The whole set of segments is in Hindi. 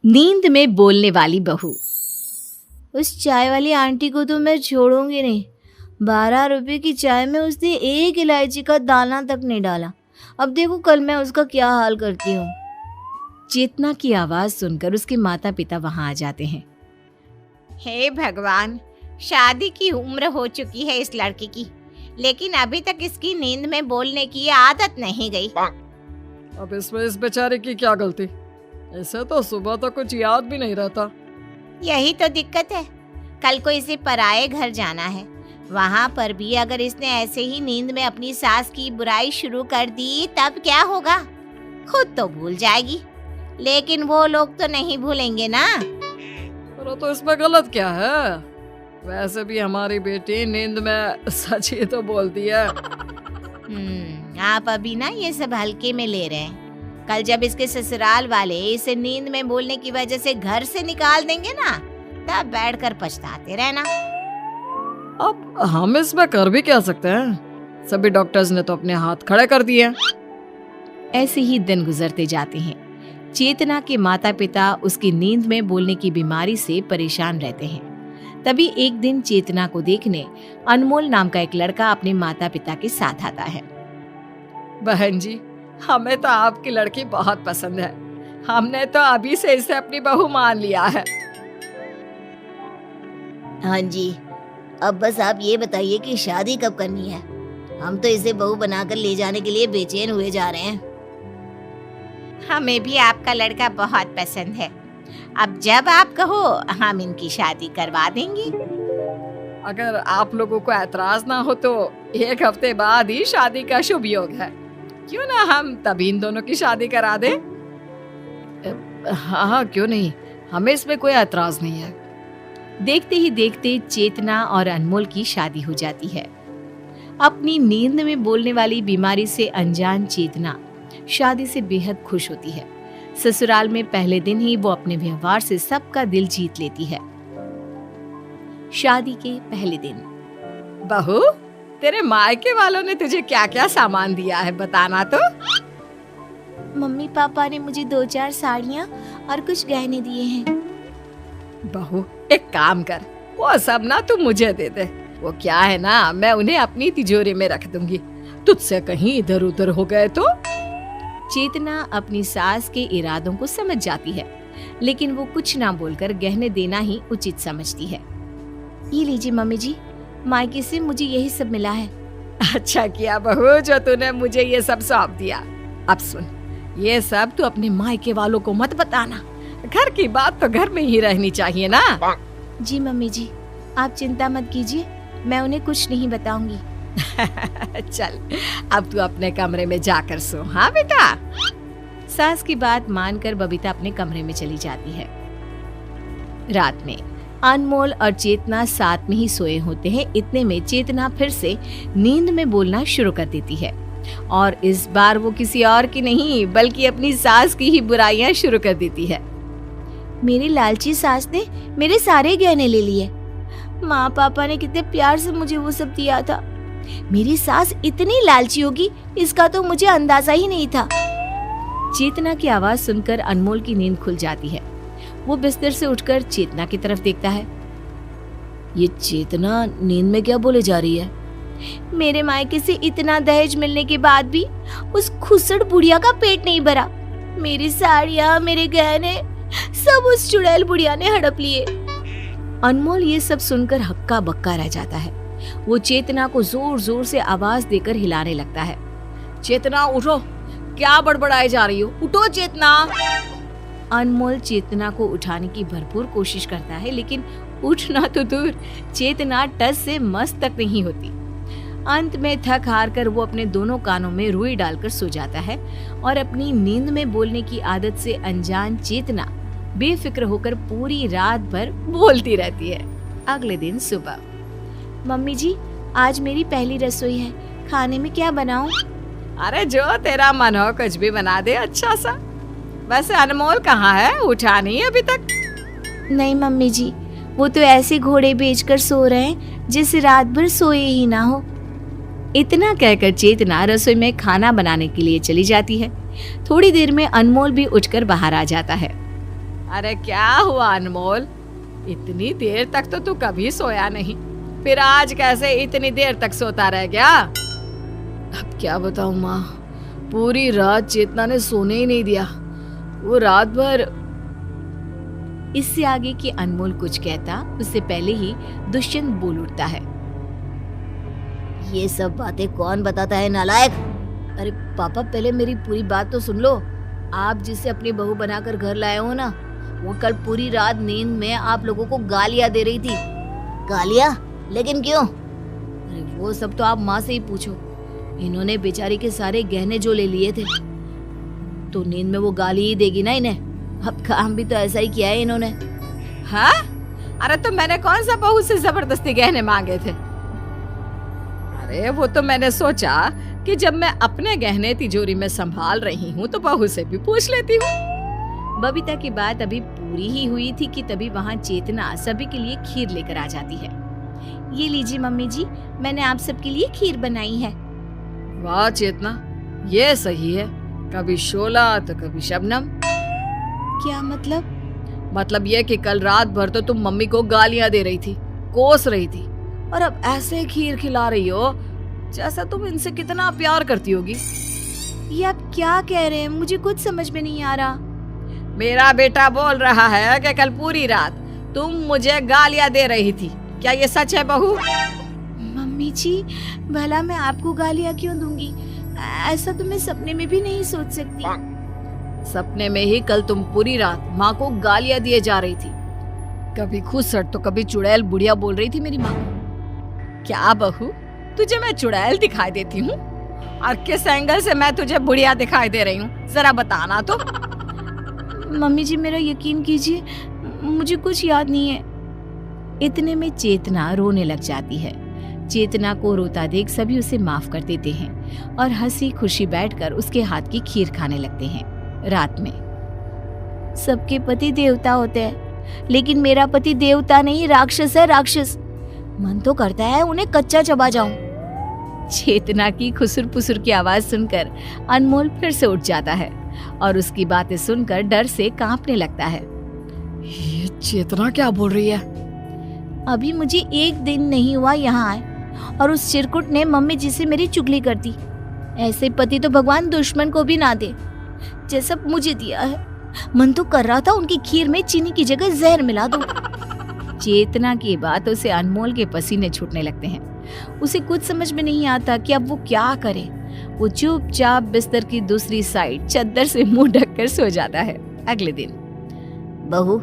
नींद में बोलने वाली बहू। उस चाय वाली आंटी को तो मैं छोड़ूंगी नहीं। 12 रुपए की चाय में उसने एक इलायची का दाना तक नहीं डाला। अब देखो कल मैं उसका क्या हाल करती हूँ। चेतना की आवाज सुनकर उसके माता पिता वहां आ जाते हैं। हे भगवान, शादी की उम्र हो चुकी है इस लड़की की, लेकिन अभी तक इसकी नींद में बोलने की आदत नहीं गई। अब इसमें इस बेचारे की क्या गलती? इसे तो सुबह तो कुछ याद भी नहीं रहता। यही तो दिक्कत है। कल को इसे पराये घर जाना है, वहाँ पर भी अगर इसने ऐसे ही नींद में अपनी सास की बुराई शुरू कर दी तब क्या होगा? खुद तो भूल जाएगी, लेकिन वो लोग तो नहीं भूलेंगे ना। पर तो इसमें गलत क्या है? वैसे भी हमारी बेटी नींद में सच ही तो बोलती है। आप अभी ना ये सब हल्के में ले रहे हैं। कल जब इसके ससुराल वाले इसे नींद में बोलने की वजह से घर से निकाल देंगे ना, तब बैठकर पछताते रहना। अब हम इसमें कर भी क्या सकते हैं? सभी डॉक्टर्स ने तो अपने हाथ खड़े कर दिए। ऐसे ही दिन गुजरते जाते हैं। चेतना के माता पिता उसकी नींद में बोलने की बीमारी से परेशान रहते हैं। तभी एक दिन चेतना को देखने अनमोल नाम का एक लड़का अपने माता पिता के साथ आता है। बहन जी, हमें तो आपकी लड़की बहुत पसंद है। हमने तो अभी से इसे अपनी बहू मान लिया है। हाँ जी, अब बस आप ये बताइए कि शादी कब करनी है? हम तो इसे बहू बनाकर ले जाने के लिए बेचैन हुए जा रहे हैं। हमें भी आपका लड़का बहुत पसंद है। अब जब आप कहो हम इनकी शादी करवा देंगे। अगर आप लोगों को ऐतराज ना हो तो 1 हफ्ते बाद ही शादी का शुभ योग है। क्यों ना हम तभी इन दोनों की शादी करा दें? हाँ, क्यों नहीं, हमें इसमें कोई ऐतराज नहीं है। देखते ही देखते चेतना और अनमोल की शादी हो जाती है। अपनी नींद में बोलने वाली बीमारी से अनजान चेतना शादी से बेहद खुश होती है। ससुराल में पहले दिन ही वो अपने व्यवहार से सबका दिल जीत लेती है। शादी के पहले दिन। बहू, तेरे मायके वालों ने तुझे क्या क्या सामान दिया है, बताना तो। मम्मी पापा ने मुझे 2-4 साड़ियाँ और कुछ गहने दिए हैं। बहू, एक काम कर, वो सब ना तू मुझे दे दे। वो क्या है ना, मैं उन्हें अपनी तिजोरी में रख दूंगी। तुझसे कहीं इधर उधर हो गए तो। चेतना अपनी सास के इरादों को समझ जाती है, लेकिन वो कुछ ना बोलकर गहने देना ही उचित समझती है। ये लीजिए मम्मी जी, मायके से मुझे यही सब मिला है। अच्छा किया बहू जो तूने मुझे ये सब सौंप दिया। अब सुन, ये सब तू अपने मायके वालों को मत बताना। घर की बात तो घर में ही रहनी चाहिए ना। जी मम्मी जी, आप चिंता मत कीजिए, मैं उन्हें कुछ नहीं बताऊंगी। चल, अब तू अपने कमरे में जाकर सो। हाँ बेटा। सास की बात मानकर बबीता अपने कमरे में चली जाती है। रात में अनमोल और चेतना साथ में ही सोए होते हैं। इतने में चेतना फिर से नींद में बोलना शुरू कर देती है, और इस बार वो किसी और की नहीं बल्कि अपनी सास की ही बुराइयां शुरू कर देती है। मेरी लालची सास ने मेरे सारे गहने ले लिए। माँ पापा ने कितने प्यार से मुझे वो सब दिया था। मेरी सास इतनी लालची होगी, इसका तो मुझे अंदाजा ही नहीं था। चेतना की आवाज सुनकर अनमोल की नींद खुल जाती है। वो बिस्तर से उठकर चेतना की तरफ देखता है। ये चेतना नींद में क्या बोले जा रही है? मेरे मायके से इतना दहेज मिलने के बाद भी उस खुसड़ बुढ़िया का पेट नहीं भरा। मेरी साड़ियाँ, मेरे गहने सब उस चुड़ैल बुढ़िया ने हड़प लिए। अनमोल ये सब सुनकर हक्का बक्का रह जाता है। वो चेतना को जोर जोर से आवाज देकर हिलाने लगता है। चेतना उठो, क्या बड़बड़ाई जा रही हो? उठो चेतना। अनमोल चेतना को उठाने की भरपूर कोशिश करता है, लेकिन उठना तो दूर, चेतना टस से मस तक नहीं होती। अंत में थक हार कर वो अपने दोनों कानों में रुई डालकर सो जाता है, और अपनी नींद में बोलने की आदत से अनजान चेतना बेफिक्र होकर पूरी रात भर बोलती रहती है। अगले दिन सुबह। मम्मी जी, आज मेरी पहली रसोई है, खाने में क्या बनाऊं? अरे जो तेरा मन हो कुछ भी बना दे अच्छा सा। वैसे अनमोल कहाँ है? उठा नहीं अभी तक? नहीं मम्मी जी, वो तो ऐसे घोड़े बेचकर सो रहे हैं जैसे रात भर सोए ही ना हो। इतना कहकर चेतना रसोई में खाना बनाने के लिए चली जाती है। थोड़ी देर में अनमोल भी उठकर बाहर आ जाता है। अरे क्या हुआ अनमोल, इतनी देर तक तो तू कभी सोया नहीं, फिर आज कैसे इतनी देर तक सोता रह गया? अब क्या बताऊं माँ, पूरी रात चेतना ने सोने ही नहीं दिया। वो रात भर। इससे आगे कि अनमोल कुछ कहता उससे पहले ही दुष्यंत बोल उठता है। ये सब बातें कौन बताता है नालायक? अरे पापा, पहले मेरी पूरी बात तो सुन लो। आप जिसे अपनी बहू बनाकर घर लाए हो ना, वो कल पूरी रात नींद में आप लोगों को गालियां दे रही थी। गालियां? लेकिन क्यों? अरे वो सब तो आप माँ से ही पूछो। इन्होंने बेचारी के सारे गहने जो ले लिए थे, तो नींद में वो गाली ही देगी ना इन्हें। अब काम भी तो ऐसा ही किया है इन्होंने। हाँ? अरे तो मैंने कौन सा बहू से जबरदस्ती गहने मांगे थे? अरे वो तो मैंने सोचा कि जब मैं अपने गहने तिजोरी में संभाल रही हूँ तो बहू से भी पूछ लेती हूँ। बबीता की बात अभी पूरी ही हुई थी कि तभी वहाँ चेतना सभी के लिए खीर लेकर आ जाती है। ये लीजिए मम्मी जी, मैंने आप सबके लिए खीर बनाई है। वाह चेतना, ये सही है। कभी शोला तो कभी शबनम। क्या मतलब? मतलब ये कि कल रात भर तो तुम मम्मी को गालियां दे रही थी, कोस रही थी, और अब ऐसे खीर खिला रही हो जैसा तुम इनसे कितना प्यार करती होगी। ये आप क्या कह रहे हैं? मुझे कुछ समझ में नहीं आ रहा। मेरा बेटा बोल रहा है कि कल पूरी रात तुम मुझे गालियां दे रही थी। क्या ये सच है बहू? मम्मी जी, भला मैं आपको गालियां क्यों दूंगी? ऐसा तो मैं सपने में भी नहीं सोच सकती। सपने में ही कल तुम पूरी रात माँ को गालियां दिए जा रही थी। कभी खुसट तो कभी चुड़ैल बुढ़िया बोल रही थी मेरी माँ को। क्या बहू, तुझे मैं चुड़ैल दिखाई देती हूँ? और किस एंगल से मैं तुझे बुढ़िया दिखाई दे रही हूँ, जरा बताना तो। मम्मी जी, मेरा यकीन कीजिए, मुझे कुछ याद नहीं है। इतने में चेतना रोने लग जाती है। चेतना को रोता देख सभी उसे माफ कर देते हैं और हंसी खुशी बैठकर उसके हाथ की खीर खाने लगते हैं। रात में सबके पति देवता होते हैं, लेकिन मेरा पति देवता नहीं, राक्षस है, राक्षस। मन तो करता है उन्हें कच्चा चबा जाऊं। चेतना की खुसुर पुसुर की आवाज सुनकर अनमोल फिर से उठ जाता है और उसकी बातें सुनकर डर से कांपने लगता है। ये चेतना क्या बोल रही है? अभी मुझे एक दिन नहीं हुआ यहाँ आए और उस चिरकुट ने मम्मी जी से मेरी चुगली कर दी। ऐसे पति तो भगवान दुश्मन को भी ना दे जैसा मुझे दिया है। मन तो कर रहा था उनकी खीर में चीनी की जगह जहर मिला दूं। चेतना की बातों से अनमोल के पसीने छूटने लगते हैं। उसे कुछ समझ में नहीं आता कि अब वो क्या करे। वो चुपचाप बिस्तर की दूसरी साइड चद्दर से मुंह ढककर सो जाता है। अगले दिन, बहू,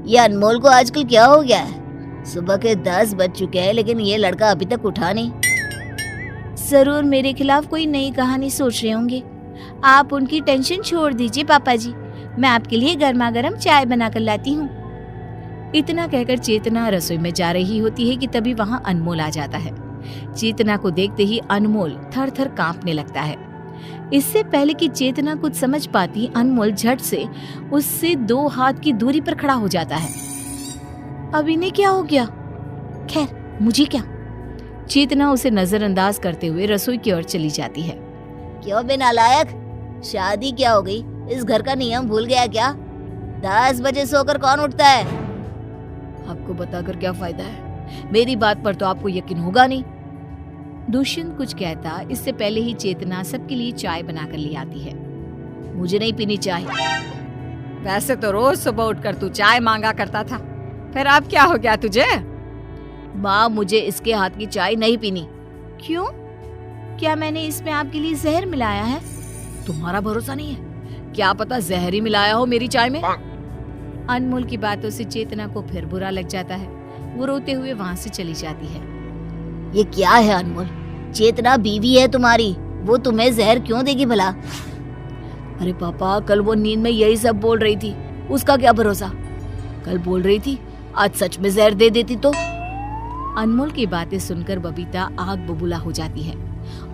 ये अनमोल को आजकल क्या हो गया है? सुबह के 10 बज चुके हैं, लेकिन ये लड़का अभी तक उठा नहीं। जरूर मेरे खिलाफ कोई नई कहानी सोच रहे होंगे। आप उनकी टेंशन छोड़ दीजिए पापा जी, मैं आपके लिए गर्मा गर्म चाय बनाकर लाती हूँ। इतना कहकर चेतना रसोई में जा रही होती है कि तभी वहाँ अनमोल आ जाता है। चेतना को देखते ही अनमोल थर थर कांपने लगता है। इससे पहले कि चेतना कुछ समझ पाती, अनमोल झट से उससे 2 हाथ की दूरी पर खड़ा हो जाता है। अब इन्हें क्या हो गया? खैर, मुझे क्या। चेतना उसे नजरअंदाज करते हुए रसोई की ओर चली जाती है। क्यों बे नालायक, शादी क्या हो गई? इस घर का नियम भूल गया क्या? 10 बजे सोकर कौन उठता है? आपको बताकर क्या फायदा है? मेरी बात पर तो आपको यकीन होगा नहीं। दुष्यंत कुछ कहता, इससे पहले ही चेतना सबके लिए चाय बनाकर ले आती है। मुझे नहीं पीनी चाय। वैसे तो रोज सुबह उठकर तू चाय मांगा करता था, फिर अब क्या हो गया तुझे? माँ, मुझे इसके हाथ की चाय नहीं पीनी। क्यों? क्या मैंने इसमें आपके लिए जहर मिलाया है? तुम्हारा भरोसा नहीं है? क्या पता जहर ही मिलाया हो मेरी चाय में। अनमोल की बातों से चेतना को फिर बुरा लग जाता है। वो रोते हुए वहाँ से चली जाती है। ये क्या है अनमोल? चेतना बीवी है तुम्हारी, वो तुम्हें जहर क्यों देगी भला? अरे पापा, कल वो नींद में यही सब बोल रही थी, उसका क्या भरोसा? कल बोल रही थी, आज सच में जहर दे देती तो। अनमोल की बातें सुनकर बबीता आग बबूला हो जाती है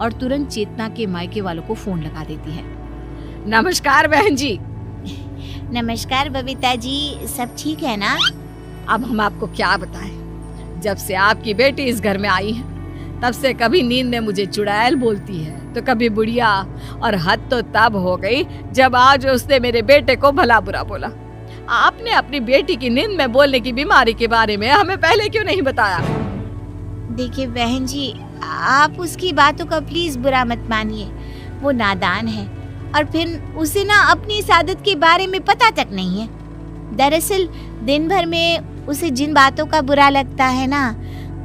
और तुरंत चेतना के मायके वालों को फोन लगा देती है। नमस्कार बहन जी। नमस्कार बबीता जी, सब ठीक है ना? अब हम आपको क्या बताएं, जब से आपकी बेटी इस घर में आई है तब से कभी नींद में मुझे चुड़ैल बोलती है तो कभी बुढ़िया, और हद तो तब हो गई जब आज उसने मेरे बेटे को भला बुरा बोला। आपने अपनी बेटी की नींद में बोलने की बीमारी के बारे में हमें पहले क्यों नहीं बताया? देखिए बहन जी, आप उसकी बातों का प्लीज बुरा मत मानिए। वो नादान है और फिर उसे ना अपनी इस आदत के बारे में पता तक नहीं है। दरअसल दिन भर में उसे जिन बातों का बुरा लगता है ना,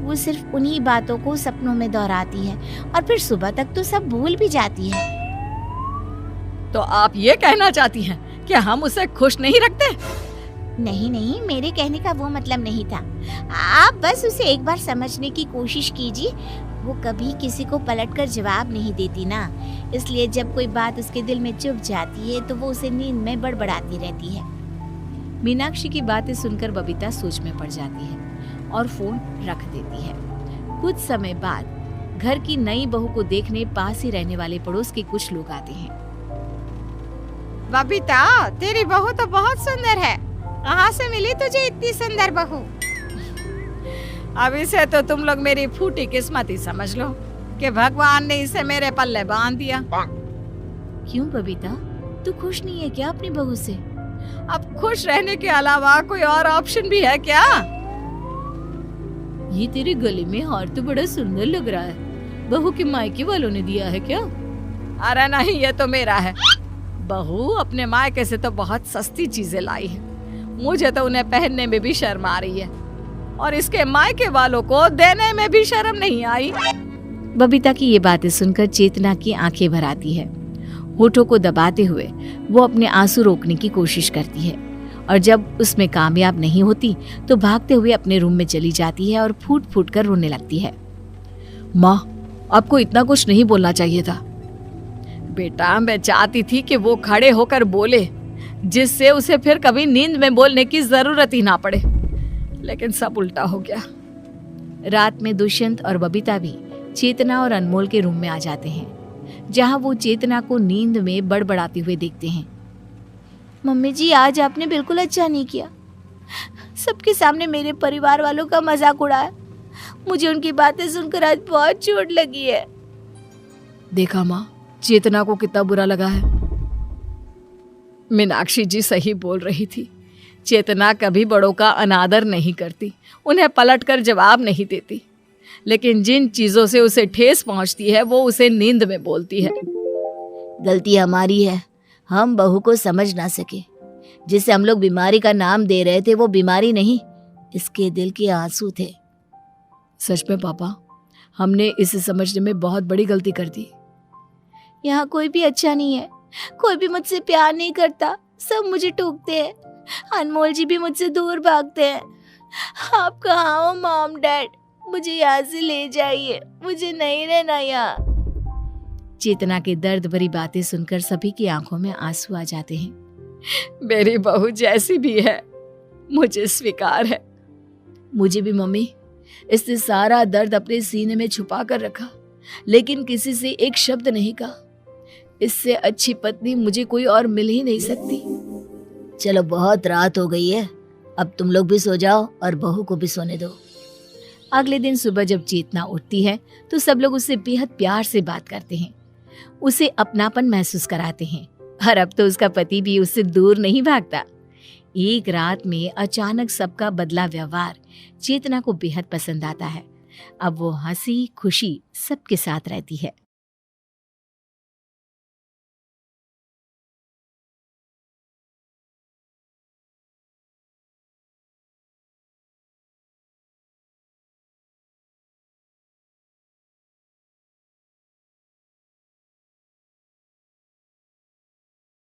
वो सिर्फ उन्हीं बातों को सपनों में दोहराती है और फिर सुबह तक तो सब भूल भी जाती है। तो आप ये कहना चाहती हैं कि हम उसे खुश नहीं रखते? नहीं नहीं, मेरे कहने का वो मतलब नहीं था। आप बस उसे एक बार समझने की कोशिश कीजिए। वो कभी किसी को पलटकर जवाब नहीं देती ना, इसलिए जब कोई बात उसके दिल में चुभ जाती है तो वो उसे नींद में बड़बड़ाती रहती है। मीनाक्षी की बातें सुनकर बबीता सोच में पड़ जाती है और फोन रख देती है। कुछ समय बाद घर की नई बहू को देखने पास ही रहने वाले पड़ोस के कुछ लोग आते हैं। बबीता, तेरी बहू तो बहुत सुंदर है। कहाँ से मिली तुझे इतनी सुंदर बहू? अभी से तो तुम लोग मेरी फूटी किस्मत ही समझ लो कि भगवान ने इसे मेरे पल्ले बांध दिया। क्यों बबीता, तू खुश नहीं है क्या अपनी बहू से? अब खुश रहने के अलावा कोई और ऑप्शन भी है क्या? ये तेरे गले में हार तो बड़ा सुंदर लग रहा है। बहू के मायके वालों ने दिया है क्या? अरे नहीं, ये तो मेरा है। बहू अपने मायके से तो बहुत सस्ती चीजें लाई है, मुझे तो उन्हें पहनने में भी शर्म आ रही है और इसके मायके वालों को देने में भी शर्म नहीं आई। बबीता की ये बातें सुनकर चेतना की आंखें भर आती है। होठों को दबाते हुए वो अपने आंसू रोकने की कोशिश करती है और जब उसमें कामयाब नहीं होती तो भागते हुए अपने रूम में चली जाती है और फूट फूट कर रोने लगती है। माँ, आपको इतना कुछ नहीं बोलना चाहिए था। बेटा, मैं चाहती थी कि वो खड़े होकर बोले, जिससे उसे फिर कभी नींद में बोलने की जरूरत ही ना पड़े, लेकिन सब उल्टा हो गया। रात में दुष्यंत और बबीता भी चेतना और अनमोल के रूम में आ जाते हैं, जहां वो चेतना को नींद में बड़बड़ाते हुए देखते हैं। मम्मी जी, आज आपने बिल्कुल अच्छा नहीं किया। सबके सामने मेरे परिवार वालों का मजाक उड़ाया। मुझे उनकी बातें सुनकर आज बहुत चोट लगी है। देखा माँ, चेतना को कितना बुरा लगा है। मीनाक्षी जी सही बोल रही थी। चेतना कभी बड़ों का अनादर नहीं करती, उन्हें पलटकर जवाब नहीं देती, लेकिन जिन चीजों से उसे ठेस पहुंचती है वो उसे नींद में बोलती है। गलती हमारी है, हम बहू को समझ ना सके। जिसे हम लोग बीमारी का नाम दे रहे थे वो बीमारी नहीं, इसके दिल के आंसू थे। सच में पापा, हमने इसे समझने में बहुत बड़ी गलती कर दी। यहाँ कोई भी अच्छा नहीं है, कोई भी मुझसे प्यार नहीं करता, सब मुझे टोकते हैं। अनमोल जी भी मुझसे दूर भागते हैं। आप कहाँ हो मॉम डैड? मुझे यहाँ से ले जाइए, मुझे नहीं रहना यहाँ। चेतना के दर्द भरी बातें सुनकर सभी की आंखों में आंसू आ जाते हैं। मेरी बहू जैसी भी है, मुझे स्वीकार है। मुझे भी मम्मी। इसने सारा दर्द अपने सीने में छुपा कर रखा, लेकिन किसी से एक शब्द नहीं कहा। इससे अच्छी पत्नी मुझे कोई और मिल ही नहीं सकती। चलो, बहुत रात हो गई है, अब तुम लोग भी सो जाओ और बहू को भी सोने दो। अगले दिन सुबह जब चेतना उठती है तो सब लोग उससे बेहद प्यार से बात करते हैं, उसे अपनापन महसूस कराते हैं और अब तो उसका पति भी उससे दूर नहीं भागता। एक रात में अचानक सबका बदला व्यवहार चेतना को बेहद पसंद आता है। अब वो हंसी खुशी सबके साथ रहती है।